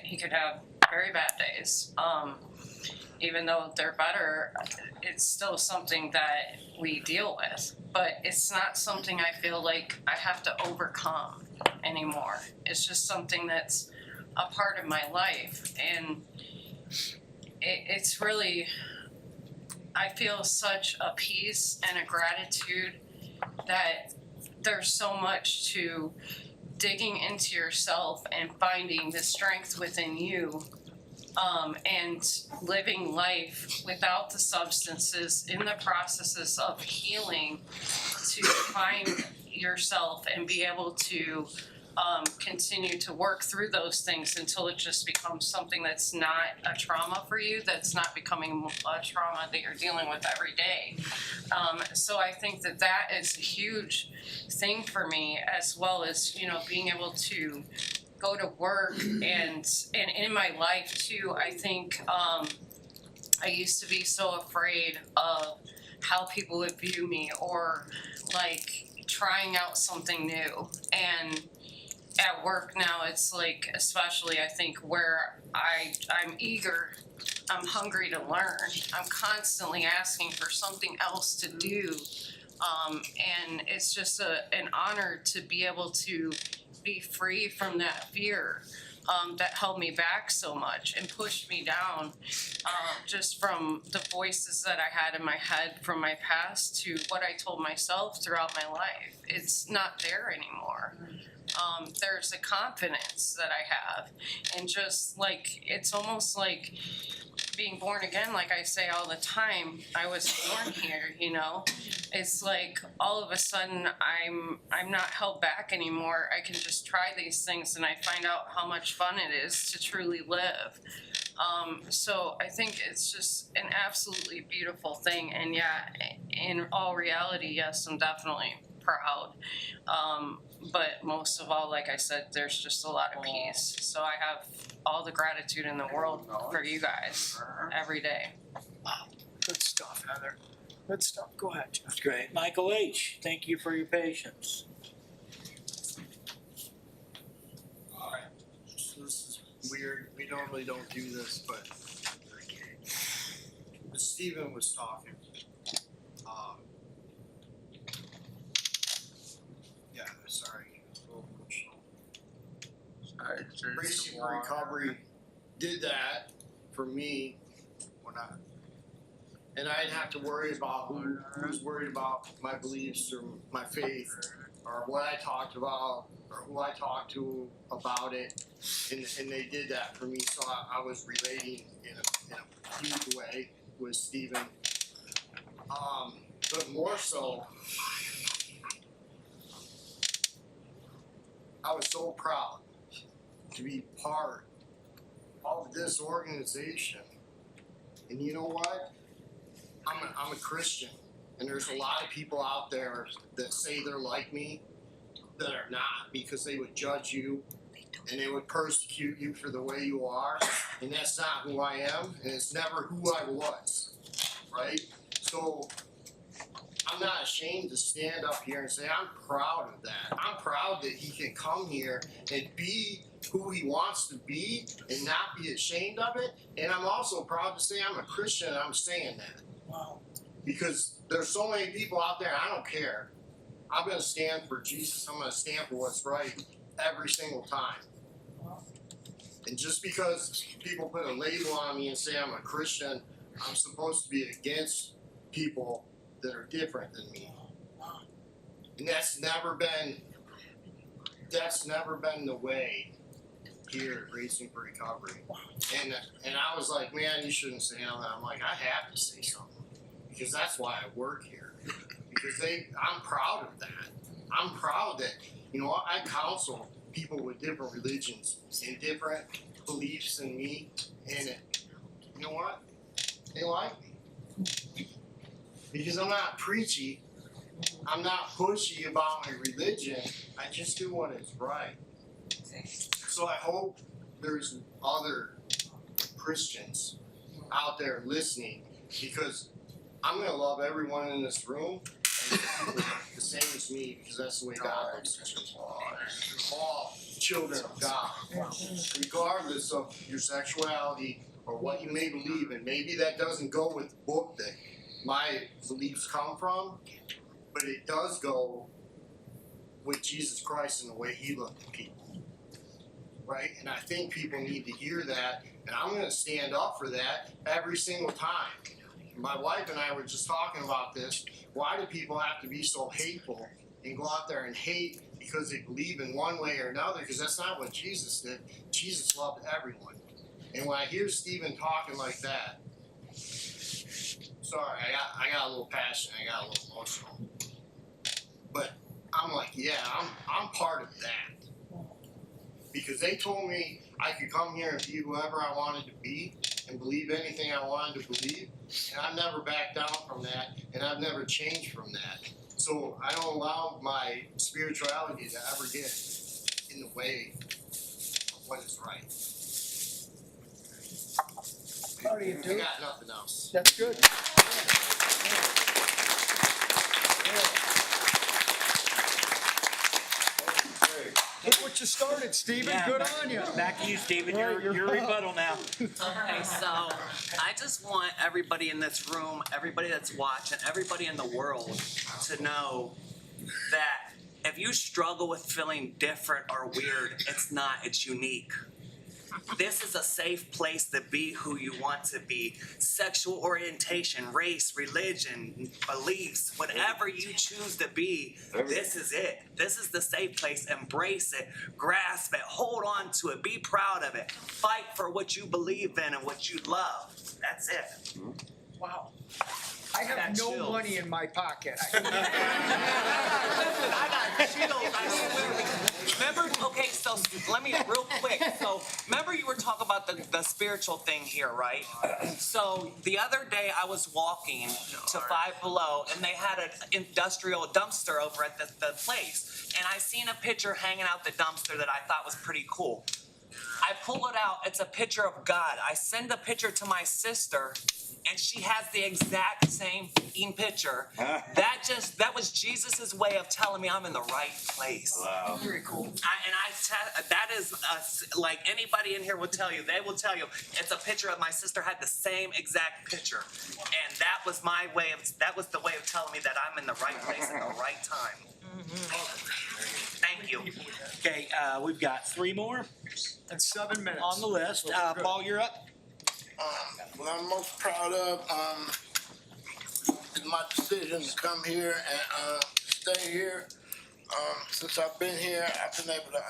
he could have very bad days. Even though they're better, it's still something that we deal with. But it's not something I feel like I have to overcome anymore. It's just something that's a part of my life. And it's really, I feel such a peace and a gratitude that there's so much to digging into yourself and finding the strength within you, and living life without the substances, in the processes of healing, to find yourself and be able to continue to work through those things until it just becomes something that's not a trauma for you, that's not becoming a trauma that you're dealing with every day. So I think that that is a huge thing for me, as well as, you know, being able to go to work and in my life too. I think I used to be so afraid of how people would view me, or like trying out something new. And at work now, it's like, especially I think where I'm eager, I'm hungry to learn. I'm constantly asking for something else to do. And it's just an honor to be able to be free from that fear that held me back so much and pushed me down, just from the voices that I had in my head from my past to what I told myself throughout my life. It's not there anymore. There's a confidence that I have, and just like, it's almost like being born again. Like I say all the time, I was born here, you know. It's like all of a sudden I'm not held back anymore. I can just try these things and I find out how much fun it is to truly live. So I think it's just an absolutely beautiful thing. And yeah, in all reality, yes, I'm definitely proud. But most of all, like I said, there's just a lot of peace. So I have all the gratitude in the world for you guys every day. Wow, good stuff, Heather. Good stuff. Go ahead, Jeff. That's great. Michael H., thank you for your patience. Alright, so this is weird, we normally don't do this, but Steven was talking. Yeah, sorry, a little emotional. Racing for Recovery did that for me when and I didn't have to worry about who was worried about my beliefs or my faith or what I talked about or who I talked to about it, and they did that for me. So I was relating in a huge way with Steven. But more so, I was so proud to be part of this organization. And you know what? I'm a Christian, and there's a lot of people out there that say they're like me that are not, because they would judge you and they would persecute you for the way you are, and that's not who I am, and it's never who I was, right? So I'm not ashamed to stand up here and say I'm proud of that. I'm proud that he can come here and be who he wants to be and not be ashamed of it. And I'm also proud to say I'm a Christian and I'm saying that. Wow. Because there's so many people out there, I don't care. I'm gonna stand for Jesus, I'm gonna stand for what's right every single time. And just because people put a label on me and say I'm a Christian, I'm supposed to be against people that are different than me. And that's never been the way here at Racing for Recovery. And I was like, man, you shouldn't say all that. I'm like, I have to say something. Because that's why I work here. Because I'm proud of that. I'm proud that, I counsel people with different religions and different beliefs than me. And you know what? They like me. Because I'm not preachy, I'm not pushy about my religion, I just do what is right. So I hope there's other Christians out there listening, because I'm going to love everyone in this room the same as me, because that's the way God looks at us. We're all children of God, regardless of your sexuality or what you may believe in. Maybe that doesn't go with the book that my beliefs come from, but it does go with Jesus Christ and the way he looked at people, right? And I think people need to hear that, and I'm going to stand up for that every single time. My wife and I were just talking about this. Why do people have to be so hateful and go out there and hate because they believe in one way or another? Because that's not what Jesus did. Jesus loved everyone. And when I hear Stephen talking like that, sorry, I got a little passionate, I got a little emotional. But I'm like, yeah, I'm part of that. Because they told me I could come here and be whoever I wanted to be and believe anything I wanted to believe. And I've never backed down from that, and I've never changed from that. So I don't allow my spirituality to ever get in the way of what is right. Proud of you, dude. I got nothing else. That's good. Look what you started, Stephen. Yeah, Good on you. Back to you, Stephen. Right, Your rebuttal now. Okay, so I just want everybody in this room, everybody that's watching, everybody in the world to know that if you struggle with feeling different or weird, it's not, it's unique. This is a safe place to be who you want to be. Sexual orientation, race, religion, beliefs, whatever you choose to be, this is it. This is the safe place. Embrace it, grasp it, hold on to it, be proud of it. Fight for what you believe in and what you love. That's it. Wow. I have no chills. money in my pocket. Listen, I got chills. I swear. Remember, okay, so let me real quick. So remember you were talking about the spiritual thing here, right? So the other day I was walking to Five Below and they had an industrial dumpster over at the place. And I seen a picture hanging out the dumpster that I thought was pretty cool. I pull it out, it's a picture of God. I send a picture to my sister and she has the exact same fucking picture. That was Jesus's way of telling me I'm in the right place. Wow. Very cool. That is like anybody in here will tell you. They will tell you it's a picture of my sister had the same exact picture, and that was the way of telling me that I'm in the right place at the right time. Thank you. Okay, we've got 3 more That's 7 minutes. on the list. Paul, you're up. What I'm most proud of is my decision to come here and stay here. Since I've been here, I've been able to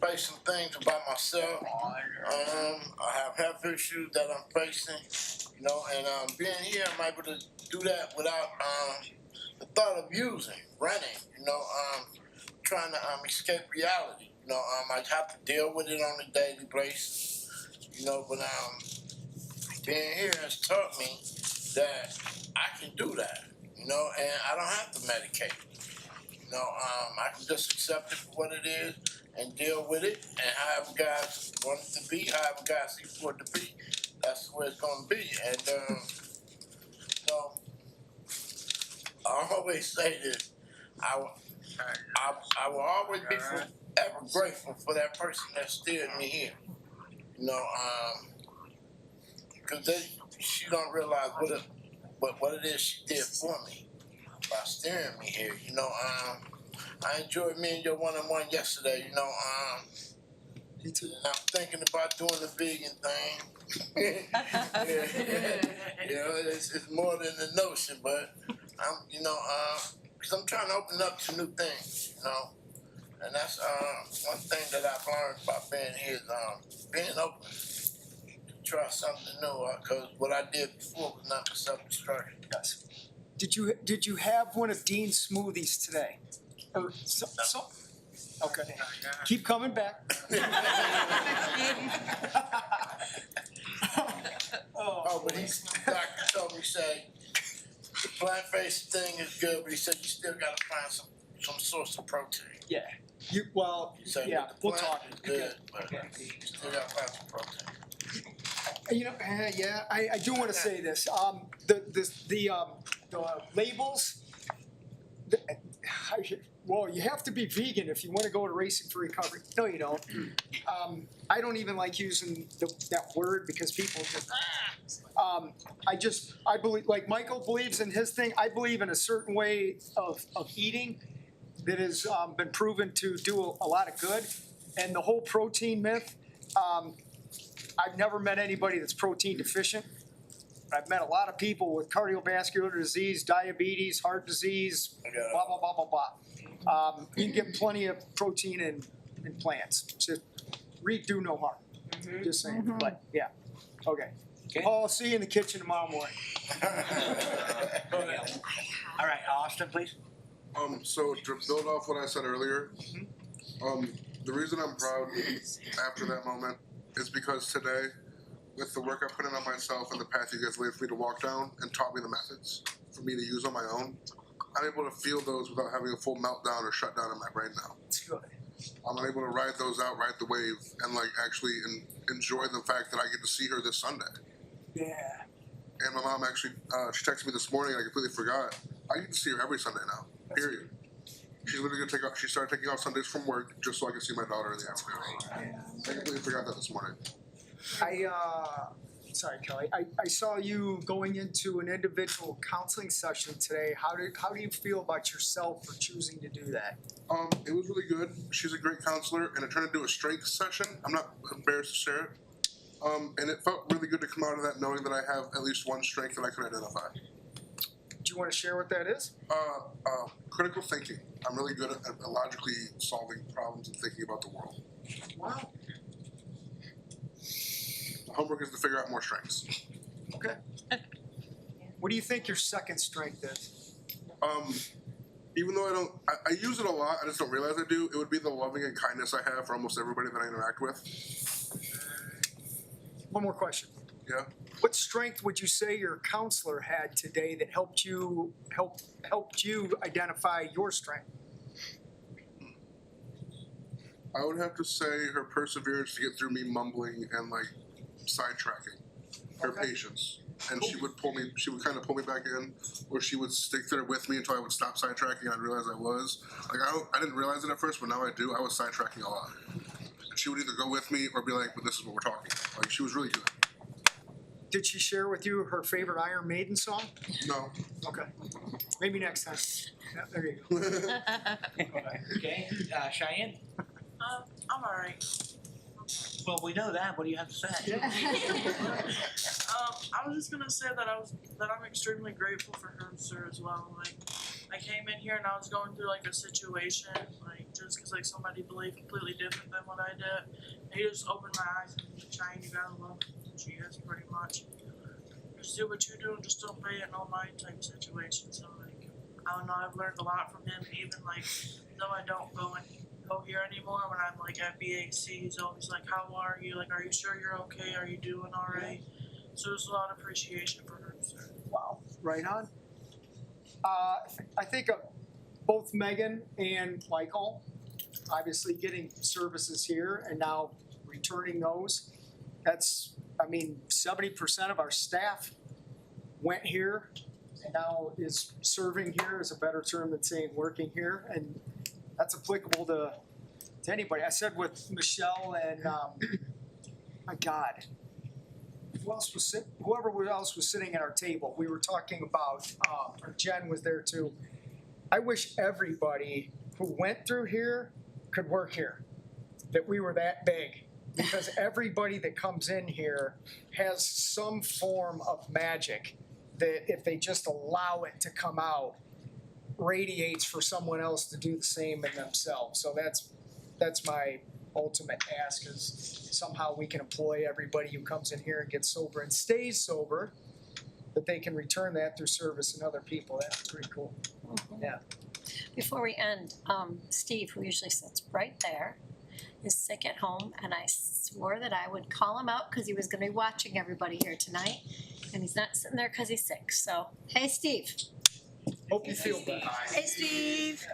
face some things about myself. I have health issues that I'm facing, and being here, I'm able to do that without the thought of running, trying to escape reality. I have to deal with it on a daily basis. But being here has taught me that I can do that, and I don't have to medicate. I can just accept it for what it is and deal with it, and however guys want it to be, however guys see for it to be, that's the way it's gonna be. And so I always say this, I will always be forever grateful for that person that steered me here. Because she don't realize what it is she did for me by steering me here. I enjoyed me and your one-on-one yesterday. Me too. I'm thinking about doing the vegan thing. It's more than the notion, but because I'm trying to open up to new things, and that's one thing that I've learned about being here is being open to try something new. Because what I did before was not for self-destruction. Yes. Did you have one of Dean's smoothies today? Or okay. Keep coming back. But doctor told me, say, the plant-based thing is good, but he said you still gotta find some source of protein. Yeah. He said, yeah, the we'll plant talk. is good, but you still gotta find some protein. I do want to say this. The labels. Well, you have to be vegan if you want to go to Racing for Recovery. No, you don't. I don't even like using that word because people just. I believe, like Michael believes in his thing. I believe in a certain way of eating that has been proven to do a lot of good, and the whole protein myth. I've never met anybody that's protein deficient. I've met a lot of people with cardiovascular disease, diabetes, heart disease, blah, blah, blah, blah, blah. You can get plenty of protein in plants. Just do no harm. Just saying. But yeah. Okay. Paul, I'll see you in the kitchen tomorrow morning. All right, Austin, please. So to build off what I said earlier, the reason I'm proud after that moment is because today, with the work I put in on myself and the path you guys laid for me to walk down and taught me the methods for me to use on my own, I'm able to feel those without having a full meltdown or shutdown in my brain now. It's good. I'm able to ride those out, ride the wave, and actually enjoy the fact that I get to see her this Sunday. Yeah. And my mom actually, she texted me this morning and I completely forgot. I get to see her every Sunday now, period. She's literally gonna she started taking off Sundays from work just so I can see my daughter in the afternoon. I completely forgot that this morning. Sorry, Kelly. I saw you going into an individual counseling session today. How do you feel about yourself for choosing to do that? It was really good. She's a great counselor, and it turned into a strength session. I'm not embarrassed to share it. And it felt really good to come out of that knowing that I have at least one strength that I can identify. Do you want to share what that is? Critical thinking. I'm really good at logically solving problems and thinking about the world. Wow. The homework is to figure out more strengths. Okay. What do you think your second strength is? Even though I use it a lot, I just don't realize I do. It would be the loving and kindness I have for almost everybody that I interact with. One more question. Yeah. What strength would you say your counselor had today that helped you identify your strength? I would have to say her perseverance to get through me mumbling and sidetracking. Her patience. And she would kind of pull me back in, or she would stick there with me until I would stop sidetracking and I'd realize I was. I didn't realize it at first, but now I do. I was sidetracking a lot. And she would either go with me or be like, but this is what we're talking about. She was really good. Did she share with you her favorite Iron Maiden song? No. Okay. Maybe next time. Yeah, there you go. Okay, Cheyenne? I'm alright. Well, we know that. What do you have to say? I was just gonna say that I'm extremely grateful for him, sir, as well. I came in here and I was going through a situation, just because somebody believed completely different than what I did. And he just opened my eyes and Cheyenne, you gotta love what she is, pretty much. Just do what you do and just don't pay it, no mind type situation. So I don't know, I've learned a lot from him. Even though I don't go here anymore, when I'm at BAC, he's always like, how are you? Are you sure you're okay? Are you doing all right? So there's a lot of appreciation for him, sir. Wow, right on. I think both Megan and Michael, obviously getting services here and now returning those. That's, I mean, 70% of our staff went here and now is serving here is a better term than saying working here. And that's applicable to anybody. I said with Michelle and, my God, whoever else was sitting at our table, we were talking about, or Jen was there too. I wish everybody who went through here could work here, that we were that big. Because everybody that comes in here has some form of magic that if they just allow it to come out, radiates for someone else to do the same in themselves. So that's my ultimate ask, is somehow we can employ everybody who comes in here and gets sober and stays sober, that they can return that through service in other people. That's pretty cool. Yeah. Before we end, Steve, who usually sits right there, is sick at home, and I swore that I would call him out because he was gonna be watching everybody here tonight, and he's not sitting there because he's sick. So, hey, Steve. Hope you feel better. Hey, Steve.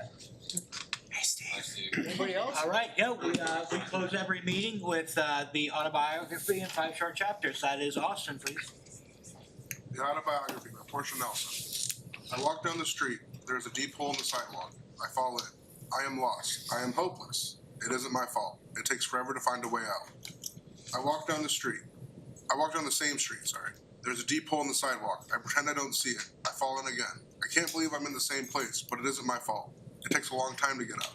Hey, Steve. Anybody else? All right, yeah, we close every meeting with the autobiography in 5 short chapters. That is Austin, please. The autobiography by Portia Nelson. I walk down the street. There's a deep hole in the sidewalk. I fall in. I am lost. I am hopeless. It isn't my fault. It takes forever to find a way out. I walk down the street. I walk down the same street, sorry. There's a deep hole in the sidewalk. I pretend I don't see it. I fall in again. I can't believe I'm in the same place, but it isn't my fault. It takes a long time to get out.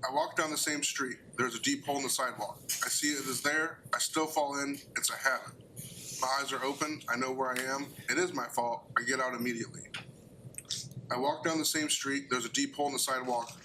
I walk down the same street. There's a deep hole in the sidewalk. I see it is there. I still fall in. It's a habit. My eyes are open. I know where I am. It is my fault. I get out immediately. I walk down the same street. There's a deep hole in the sidewalk.